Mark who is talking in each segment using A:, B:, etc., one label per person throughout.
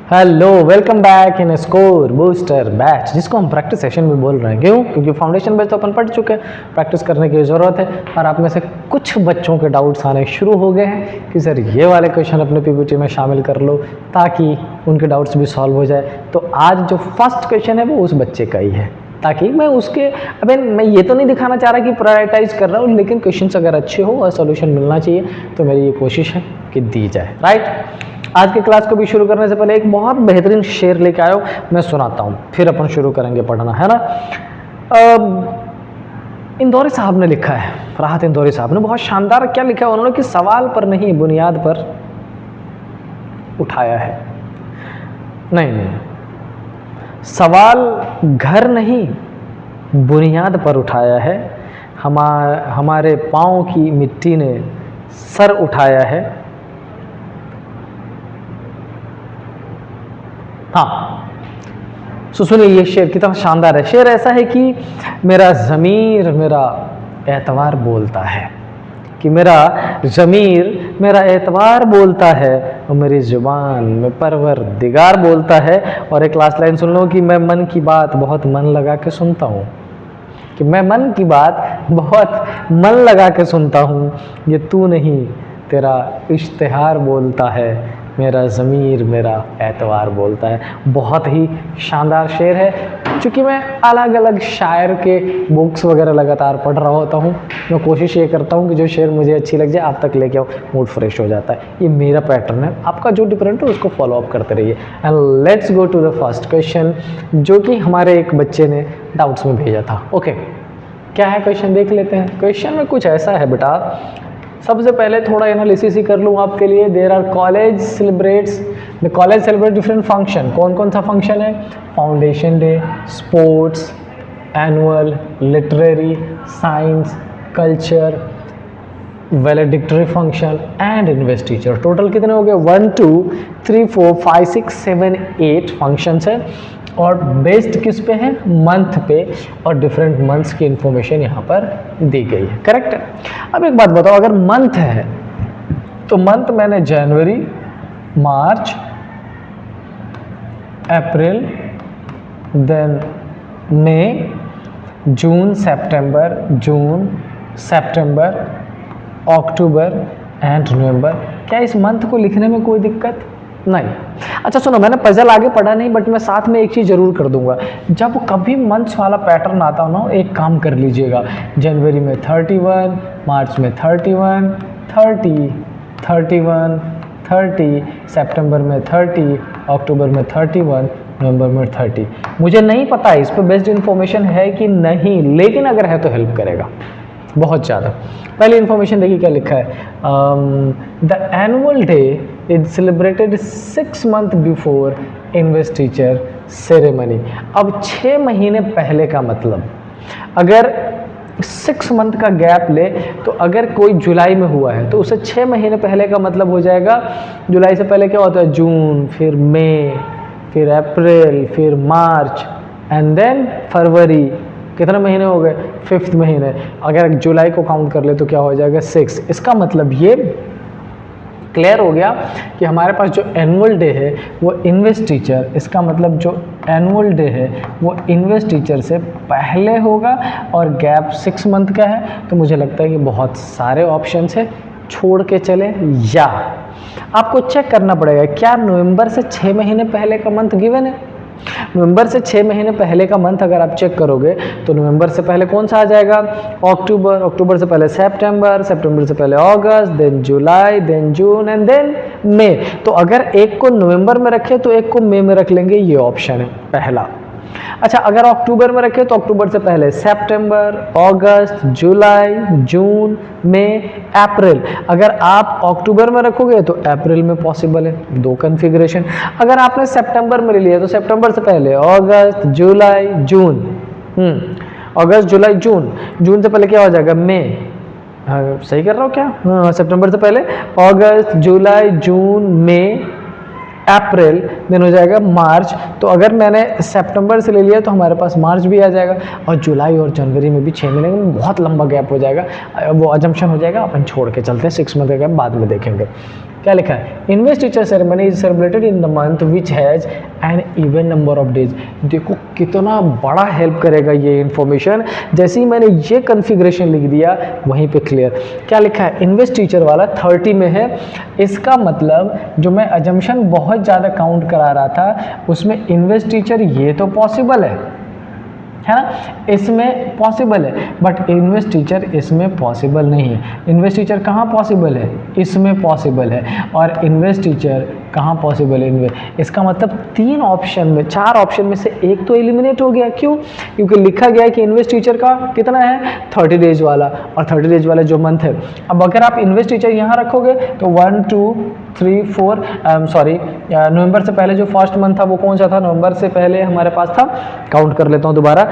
A: Hello, welcome back in score booster batch, जिसको हम practice session में बोल रहे हैं। क्यों? क्योंकि फाउंडेशन बेस तो अपन पढ़ चुके हैं, प्रैक्टिस करने की ज़रूरत है। और आप में से कुछ बच्चों के डाउट्स आने शुरू हो गए हैं कि सर ये वाले क्वेश्चन अपने पीपीटी में शामिल कर लो ताकि उनके डाउट्स भी सॉल्व हो जाए। तो आज जो फर्स्ट क्वेश्चन है वो उस बच्चे का ही है, ताकि मैं उसके मैं ये तो नहीं दिखाना चाह रहा कि प्रायोरिटाइज कर रहा हूँ, लेकिन क्वेश्चन अगर अच्छे हो और सोल्यूशन मिलना चाहिए तो मेरी ये कोशिश है कि दी जाए। राइट, आज की क्लास को भी शुरू करने से पहले एक बहुत बेहतरीन शेर लेके आयो, मैं सुनाता हूँ, फिर अपन शुरू करेंगे पढ़ना, है ना। इंदौरी साहब ने लिखा है, राहत इंदौरी साहब ने बहुत शानदार क्या लिखा है उन्होंने कि सवाल पर नहीं बुनियाद पर उठाया है। नहीं, सवाल घर नहीं बुनियाद पर उठाया है, हमारे पाँव की मिट्टी ने सर उठाया है। हाँ, सुनिए ये शेर कितना शानदार है। शेर ऐसा है कि मेरा ज़मीर मेरा एतवार बोलता है, कि मेरा ज़मीर मेरा एतवार बोलता है और मेरी ज़ुबान में परवरदिगार बोलता है। और एक लास्ट लाइन सुन लो कि मैं मन की बात बहुत मन लगा के सुनता हूँ, कि मैं मन की बात बहुत मन लगा के सुनता हूँ। ये तू नहीं तेरा इश्तिहार बोलता है, मेरा ज़मीर मेरा एतवार बोलता है। बहुत ही शानदार शेर है। चूँकि मैं अलग अलग शायर के बुक्स वगैरह लगातार पढ़ रहा होता हूँ, मैं कोशिश ये करता हूँ कि जो शेर मुझे अच्छी लग जाए आप तक लेके आओ, मूड फ्रेश हो जाता है। ये मेरा पैटर्न है, आपका जो डिफरेंट है उसको फॉलो अप करते रहिए। And let's go to the first question, जो कि हमारे एक बच्चे ने डाउट्स में भेजा था। ओके, क्या है क्वेश्चन देख लेते हैं। क्वेश्चन में कुछ ऐसा है बेटा, सबसे पहले थोड़ा एनालिसिस ही कर लूँ आपके लिए। There are college celebrates different function. कौन कौन सा फंक्शन है? Foundation day, sports, annual, literary, science, culture, valedictory function and investiture. Total कितने हो गए? 1 2 3 4 5 6 7 8 फंक्शंस है। और बेस्ड किस पे है? मंथ पे, और डिफरेंट मंथ्स की इंफॉर्मेशन यहाँ पर दी गई है। करेक्ट है। अब एक बात बताओ, अगर मंथ है तो मंथ मैंने जनवरी, मार्च, अप्रैल, then May, June, September, October and November. क्या इस मंथ को लिखने में कोई दिक्कत नहीं? अच्छा सुनो, मैंने पजल आगे पढ़ा नहीं, बट मैं साथ में एक चीज़ जरूर कर दूंगा। जब कभी मंथ्स वाला पैटर्न आता हो ना, एक काम कर लीजिएगा, जनवरी में 31, मार्च में 31, 30, 31, 30, सितंबर में 30, अक्टूबर में 31, नवंबर में 30। मुझे नहीं पता इस पर बेस्ड इन्फॉर्मेशन है कि नहीं, लेकिन अगर है तो हेल्प करेगा बहुत ज़्यादा। पहली इन्फॉर्मेशन देखिए क्या लिखा है। The annual day is celebrated 6 month before investiture ceremony. अब 6 महीने पहले का मतलब, अगर 6 मंथ का गैप ले तो अगर कोई जुलाई में हुआ है तो उसे 6 महीने पहले का मतलब हो जाएगा, जुलाई से पहले क्या होता है? जून, फिर मई, फिर अप्रैल, फिर मार्च एंड देन फरवरी। कितने महीने हो गए? 5th महीने। अगर जुलाई को काउंट कर ले तो क्या हो जाएगा? 6। इसका मतलब ये क्लियर हो गया कि हमारे पास जो एनुअल डे है वो इन्वेस्टिचर, इसका मतलब जो एनुअल डे है वो इन्वेस्टिचर से पहले होगा और गैप 6 मंथ का है। तो मुझे लगता है कि बहुत सारे ऑप्शंस है, छोड़ के चले, या आपको चेक करना पड़ेगा क्या नवंबर से 6 महीने पहले का मंथ गिवन है। नवंबर से 6 महीने पहले का मंथ अगर आप चेक करोगे तो नवंबर से पहले कौन सा आ जाएगा? अक्टूबर, अक्टूबर से पहले सितंबर, सितंबर से पहले अगस्त, then July, then June and then May. तो अगर एक को नवंबर में रखे तो एक को मई में रख लेंगे, ये ऑप्शन है पहला। अच्छा, अगर अक्टूबर में रखे तो अक्टूबर से पहले सितंबर, अगस्त, जुलाई, जून, मई, अप्रैल। अगर आप अक्टूबर में रखोगे तो अप्रैल में पॉसिबल है, 2 कन्फिग्रेशन। अगर आपने सितंबर में ले लिया तो सितंबर से पहले अगस्त, जुलाई, जून, अगस्त, जुलाई, जून, जून से पहले क्या हो जाएगा? मई। हाँ, सही कर रहा हूँ क्या? हाँ, सितंबर से पहले अगस्त, जुलाई, जून, मई, अप्रैल, देन हो जाएगा मार्च। तो अगर मैंने सितंबर से ले लिया तो हमारे पास मार्च भी आ जाएगा, और जुलाई और जनवरी में भी 6 महीने में बहुत लंबा गैप हो जाएगा, वो अजम्पशन हो जाएगा, अपन छोड़ के चलते हैं। 6 मंथ का गैप बाद में देखेंगे। क्या लिखा है, investiture ceremony is celebrated in the month which has N even number of days. देखो कितना बड़ा हेल्प करेगा ये इन्फॉर्मेशन, जैसे ही मैंने ये कन्फिग्रेशन लिख दिया वहीं पे क्लियर। क्या लिखा है, इन्वेस्टिचर वाला 30 में है, इसका मतलब जो मैं अजम्पशन बहुत ज़्यादा काउंट करा रहा था उसमें इन्वेस्टिचर ये तो पॉसिबल है ना, इसमें पॉसिबल है, बट इन्वेस्टिचर इसमें पॉसिबल नहीं है। इन्वेस्टिचर कहाँ पॉसिबल है, इसमें पॉसिबल है, और इन्वेस्टिचर कहाँ पॉसिबल है, इसका मतलब 3 ऑप्शन में 4 ऑप्शन में से एक तो एलिमिनेट हो गया। क्यों, क्योंकि लिखा गया है कि इन्वेस्टिचर का कितना है 30 डेज वाला, और 30 डेज वाला जो मंथ है। अब अगर आप इन्वेस्टिचर यहाँ रखोगे तो 1 2 3 4 सॉरी नवंबर से पहले जो फर्स्ट मंथ था वो कौन सा था, नवंबर से पहले हमारे पास था, काउंट कर लेता हूँ दोबारा,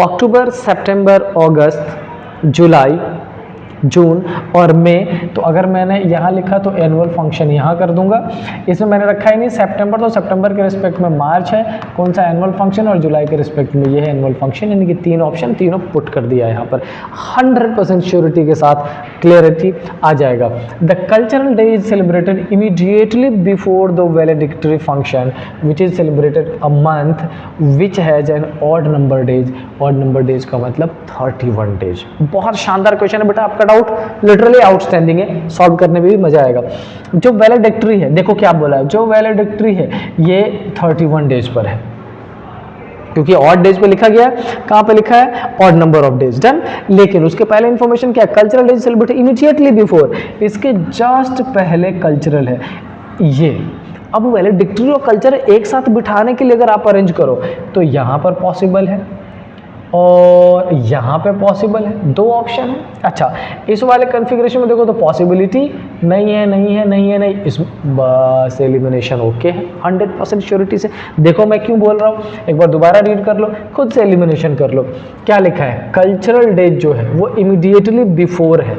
A: अक्टूबर सितंबर अगस्त जुलाई जून और मई। तो अगर मैंने यहाँ लिखा तो एनुअल फंक्शन यहाँ कर दूंगा, इसमें मैंने रखा ही नहीं सितंबर, तो सितंबर के रिस्पेक्ट में मार्च है कौन सा एनुअल फंक्शन, और जुलाई के रिस्पेक्ट में ये है एनुअल फंक्शन, यानी कि 3 ऑप्शन तीनों पुट कर दिया है यहाँ पर। 100% श्योरिटी के साथ क्लियरिटी आ जाएगा। The cultural day is celebrated immediately before the valedictory function which is celebrated a month which has an odd number days. Odd number days का मतलब 31 डेज। बहुत शानदार क्वेश्चन है बेटा, आपका डाउट लिटरली आउटस्टैंडिंग है, सॉल्व करने में भी मजा आएगा। जो वैलेडिक्टरी है, देखो क्या बोला है, जो वैलेडिक्टरी है ये 31 डेज पर है, क्योंकि ऑड डेज पे लिखा गया है, कहाँ पे लिखा है, odd number of days, done. लेकिन उसके पहले इंफॉर्मेशन क्या है, cultural days celebrate immediately before, इसके जस्ट पहले कल्चरल है ये। अब वैलेडिक्टरी और कल्चर एक साथ बिठाने के लिए अगर आप अरेंज करो तो यहाँ पर पॉसिबल है और यहाँ पे पॉसिबल है, 2 ऑप्शन है। अच्छा, इस वाले कॉन्फ़िगरेशन में देखो तो पॉसिबिलिटी नहीं है, नहीं है, नहीं है, नहीं, इस बस एलिमिनेशन ओके है 100% श्योरिटी से। देखो मैं क्यों बोल रहा हूँ, एक बार दोबारा रीड कर लो, खुद से एलिमिनेशन कर लो। क्या लिखा है, कल्चरल डेज जो है वो इमीडिएटली बिफोर है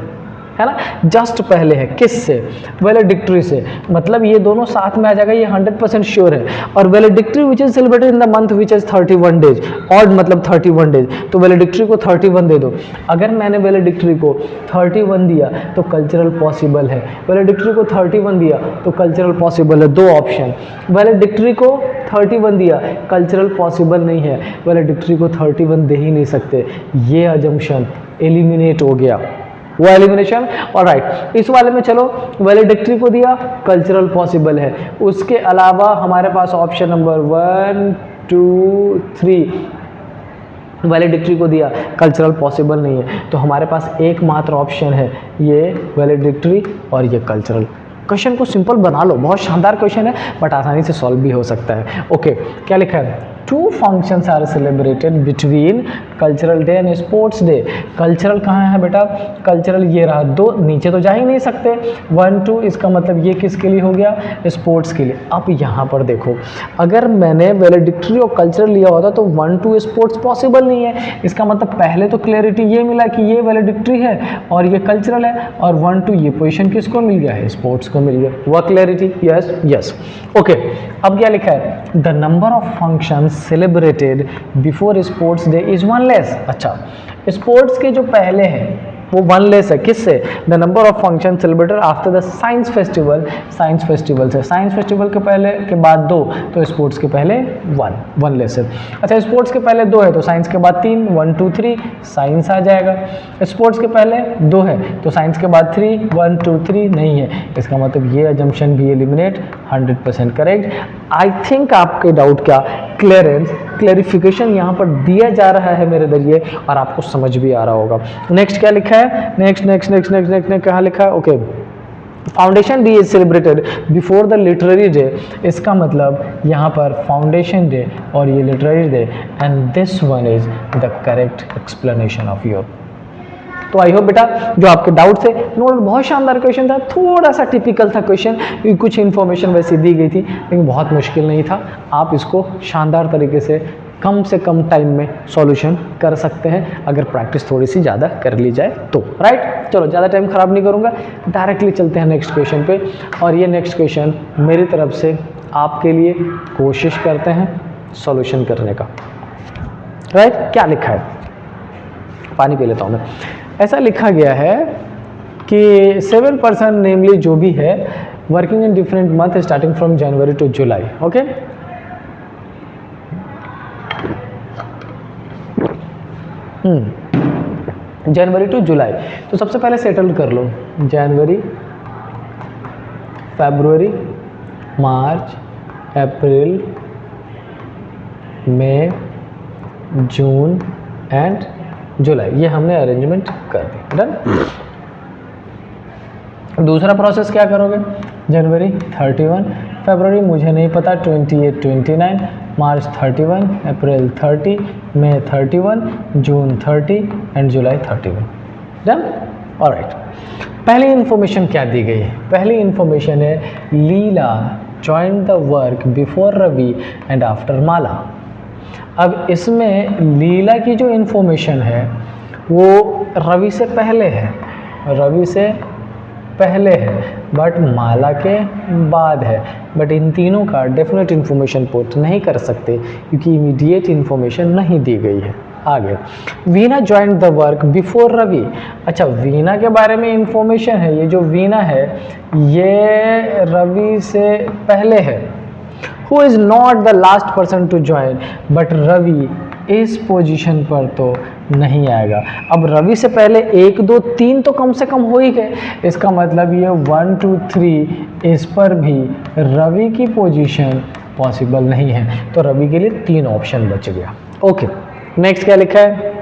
A: ना, जस्ट पहले है, किससे, वैलेडिक्टरी से, मतलब ये दोनों साथ में आ जाएगा, ये 100% श्योर है। और valedictory which is celebrated in the month which is 31 days, odd मतलब 31 डेज, तो वैलेडिक्टरी को 31 दे दो। अगर मैंने वैलेडिक्टरी को 31 दिया तो कल्चरल पॉसिबल है, वैलेडिक्टरी को 31 दिया तो कल्चरल पॉसिबल है, 2 ऑप्शन। वैलेडिक्टरी को 31 दिया, कल्चरल पॉसिबल नहीं है, वैलेडिक्टरी को 31 दे ही नहीं सकते, ये अजम्पशन एलिमिनेट हो गया, वो एलिमिनेशन। ऑलराइट, इस वाले में चलो वैलेडिक्टरी को दिया, कल्चरल पॉसिबल है, उसके अलावा हमारे पास ऑप्शन नंबर 1 2 3 वैलेडिक्टरी को दिया, कल्चरल पॉसिबल नहीं है, तो हमारे पास एकमात्र ऑप्शन है ये वैलेडिक्टरी और ये कल्चरल। क्वेश्चन को सिंपल बना लो, बहुत शानदार क्वेश्चन है बट आसानी से सॉल्व भी हो सकता है। ओके, क्या लिखा है, 2 functions are celebrated between cultural day and sports day. Cultural कहाँ है बेटा, कल्चरल ये रहा, 2 नीचे तो जा ही नहीं सकते, 1 2, इसका मतलब ये किसके लिए हो गया, स्पोर्ट्स के लिए। अब यहाँ पर देखो, अगर मैंने वैलेडिक्टरी और कल्चरल लिया होता तो 1 2 स्पोर्ट्स पॉसिबल नहीं है, इसका मतलब पहले तो क्लैरिटी ये मिला कि ये वैलेडिक्टरी है और ये कल्चरल है, और 1 2 ये पोजिशन किसको मिल गया है, स्पोर्ट्स को मिल गया, वह क्लैरिटी, यस यस। ओके, अब क्या लिखा है, the number of function celebrated before sports day is 1 less. अच्छा, स्पोर्ट्स के जो पहले हैं वो 1 लेस है, किससे, the number of function celebrated after the science festival, science festival से, साइंस फेस्टिवल के पहले के बाद 2, तो स्पोर्ट्स के पहले 1 लेस है। अच्छा, स्पोर्ट्स के पहले 2 है तो साइंस के बाद 3, 1 2 3 साइंस आ जाएगा। स्पोर्ट्स के पहले 2 है तो साइंस के बाद 3, 1 2 3 नहीं है, इसका मतलब ये अजम्पशन भी एलिमिनेट, 100% करेक्ट। आई थिंक आपके डाउट का क्लैरिफिकेशन यहाँ पर दिया जा रहा है मेरे जरिए और आपको समझ भी आ रहा होगा। नेक्स्ट क्या लिखा है, नेक्स्ट कहाँ लिखा है, okay, foundation day is celebrated before the literary day. इसका मतलब यहाँ पर फाउंडेशन डे और ये literary day, and this one is the correct explanation of your. तो आई होप बेटा जो आपके डाउट थे, नोट, बहुत शानदार क्वेश्चन था, थोड़ा सा टिपिकल था क्वेश्चन, कुछ इन्फॉर्मेशन वैसे दी गई थी लेकिन बहुत मुश्किल नहीं था। आप इसको शानदार तरीके से कम टाइम में सॉल्यूशन कर सकते हैं अगर प्रैक्टिस थोड़ी सी ज़्यादा कर ली जाए तो, राइट। चलो ज़्यादा टाइम ख़राब नहीं करूँगा, डायरेक्टली चलते हैं नेक्स्ट क्वेश्चन पे। और ये नेक्स्ट क्वेश्चन मेरी तरफ से आपके लिए कोशिश करते हैं सॉल्यूशन करने का, राइट। क्या लिखा है, पानी पी लेता हूँ मैं। ऐसा लिखा गया है कि 7% नेमली जो भी है working in different month starting from January to July. Okay, January to July. तो सबसे पहले सेटल कर लो, जनवरी, फरवरी, मार्च, अप्रैल, मई, जून एंड जुलाई. ये हमने अरेंजमेंट कर दी. डन. दूसरा प्रोसेस क्या करोगे, जनवरी 31, फरवरी मुझे नहीं पता 28, 29, March 31, April 30, May 31, June 30 and July 31. Done. Alright. पहली इन्फॉर्मेशन क्या दी गई है, पहली इन्फॉर्मेशन है Leela join the work before Ravi and after Mala. अब इसमें लीला की जो इन्फॉर्मेशन है वो रवि से पहले है, रवि से पहले है बट माला के बाद है. बट इन तीनों का डेफिनेट इन्फॉर्मेशन पुट नहीं कर सकते क्योंकि इमीडिएट इन्फॉर्मेशन नहीं दी गई है. आगे, Veena join the work before Ravi. अच्छा, वीना के बारे में इन्फॉर्मेशन है, ये जो वीना है ये रवि से पहले है. Who is not the last person to join, but Ravi इस पोजीशन पर तो नहीं आएगा. अब रवि से पहले 1, 2, 3 तो कम से कम हो ही गए. इसका मतलब ये 1, 2, 3 इस पर भी रवि की पोजीशन पॉसिबल नहीं है. तो रवि के लिए 3 ऑप्शन बच गया. ओके, नेक्स्ट क्या लिखा है,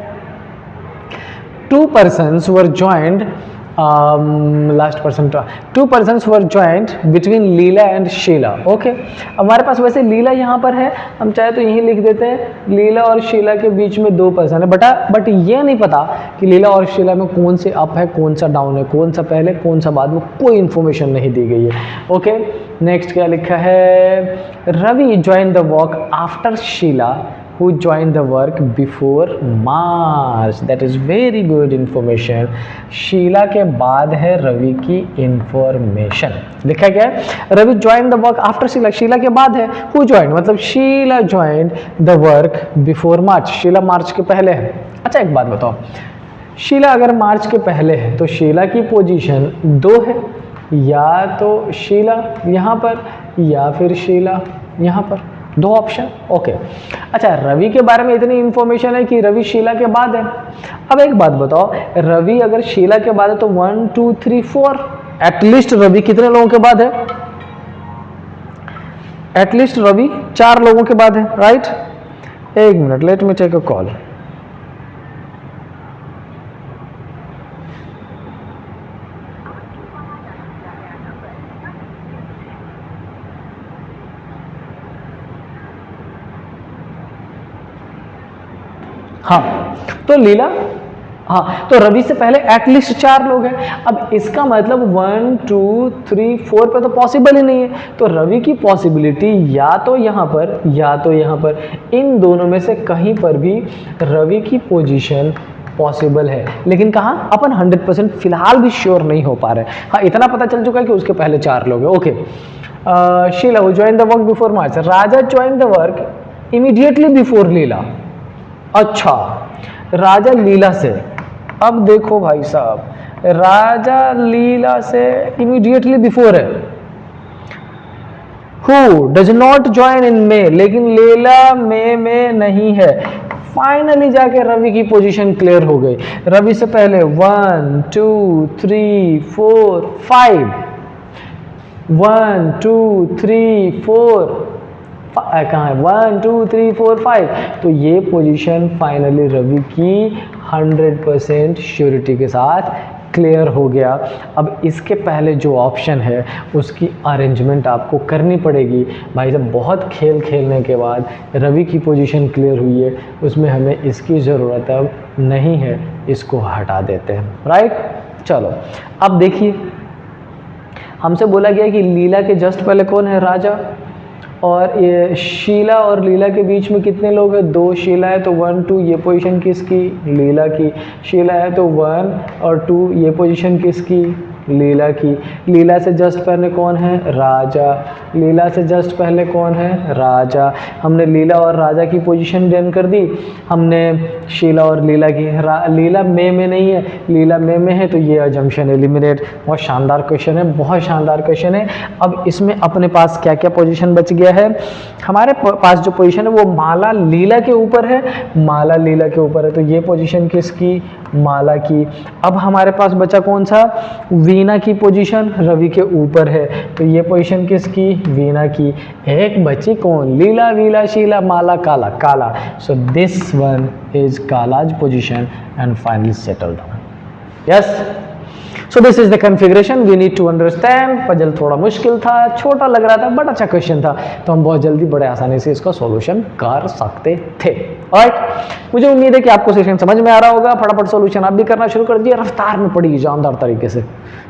A: 2 persons were joined, last person, 2 persons were joined between Leela and Sheela. Okay, हमारे पास वैसे लीला यहाँ पर है, हम चाहे तो यही लिख देते हैं लीला और शीला के बीच में 2 पर्सन है. बट ये नहीं पता कि लीला और शीला में कौन से अप है, कौन सा डाउन है, कौन सा पहले कौन सा बाद में, कोई इन्फॉर्मेशन नहीं दी गई है. ओके, नेक्स्ट क्या लिखा है, Ravi join the work after Sheela who joined the work before March. That is very good information. Sheela के बाद है रवि की इंफॉर्मेशन. लिखा गया है Ravi joined the work after Sheila, Sheila के बाद है. who joined मतलब Sheila joined the work before March. Sheila मार्च के पहले है. अच्छा, एक बात बताओ, शीला अगर मार्च के पहले है तो शीला की पोजीशन 2 है, या तो शीला यहाँ पर या फिर शीला यहाँ पर. 2 ऑप्शन. ओके. अच्छा, रवि के बारे में इतनी इंफॉर्मेशन है कि रवि शीला के बाद है. अब एक बात बताओ, रवि अगर शीला के बाद है तो 1, 2, 3, 4 एटलीस्ट रवि कितने लोगों के बाद है, एटलीस्ट रवि 4 लोगों के बाद है. राइट. एक minute, let me take a call. हाँ, तो लीला, हाँ, तो रवि से पहले एटलीस्ट 4 लोग हैं. अब इसका मतलब 1, 2, 3, 4 पे तो पॉसिबल ही नहीं है. तो रवि की पॉसिबिलिटी या तो यहाँ पर या तो यहाँ पर, इन दोनों में से कहीं पर भी रवि की पोजीशन पॉसिबल है. लेकिन कहाँ, अपन 100% फिलहाल भी श्योर नहीं हो पा रहे. हाँ, इतना पता चल चुका है कि उसके पहले 4 लोग हैं. Okay. Sheela who join the work before March, Raja join the work immediately before Leela. अच्छा, राजा लीला से, अब देखो भाई साहब, राजा लीला से इमीडिएटली बिफोर है. Who does not join in May, लेकिन लीला मे में नहीं है. फाइनली जाके रवि की पोजीशन क्लियर हो गई. रवि से पहले 1, 2, 3, 4, 5, 1, 2, 3, 4 कहाँ है, 1, 2, 3, 4, 5. तो ये पोजीशन फाइनली रवि की 100% श्योरिटी के साथ क्लियर हो गया. अब इसके पहले जो ऑप्शन है उसकी अरेंजमेंट आपको करनी पड़ेगी. भाई साहब, बहुत खेल खेलने के बाद रवि की पोजीशन क्लियर हुई है, उसमें हमें इसकी ज़रूरत अब नहीं है, इसको हटा देते हैं. राइट. चलो, अब देखिए, हमसे बोला गया कि लीला के जस्ट पहले कौन है, राजा. और ये शीला और लीला के बीच में कितने लोग हैं, 2 शीला है तो 1, 2 ये पोजीशन किसकी, लीला की. शीला है तो 1 और 2 ये पोजीशन किसकी, लीला की। लीला से जस्ट पहले कौन है? राजा। लीला से जस्ट पहले कौन है? राजा। हमने लीला और राजा की पोजीशन डन कर दी, हमने शीला और लीला की। लीला में नहीं है, लीला में है, तो ये अजम्पशन एलिमिनेट। बहुत शानदार क्वेश्चन है, बहुत शानदार क्वेश्चन है। अब इसमें अपने पास क्या क्या पोजीशन बच गया है? हमारे पास जो पोजीशन है वो माला लीला के ऊपर है, माला लीला के ऊपर है, तो ये पोजीशन किसकी? माला की। अब हमारे पास बचा कौन सा? वीणा की पोजीशन रवि के ऊपर है, तो ये पोजीशन किसकी? वीणा की। एक बची कौन? लीला, वीला, Sheila, Mala, Kala, Kala. So this one is Kala's position and finally settled down. Yes, so this is the configuration we need to understand. Puzzle थोड़ा मुश्किल था, छोटा लग रहा था, बट अच्छा क्वेश्चन था, तो हम बहुत जल्दी बड़े आसानी से इसका सॉल्यूशन कर सकते थे। ऑलराइट, मुझे उम्मीद है कि आपको सेशन समझ में आ रहा होगा। फटाफट सॉल्यूशन आप भी करना शुरू कर दिए, रफ्तार में पढ़िए जानदार तरीके से।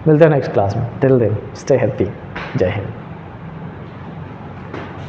A: मिलते हैं नेक्स्ट क्लास में। Till then stay happy. Jai Hind.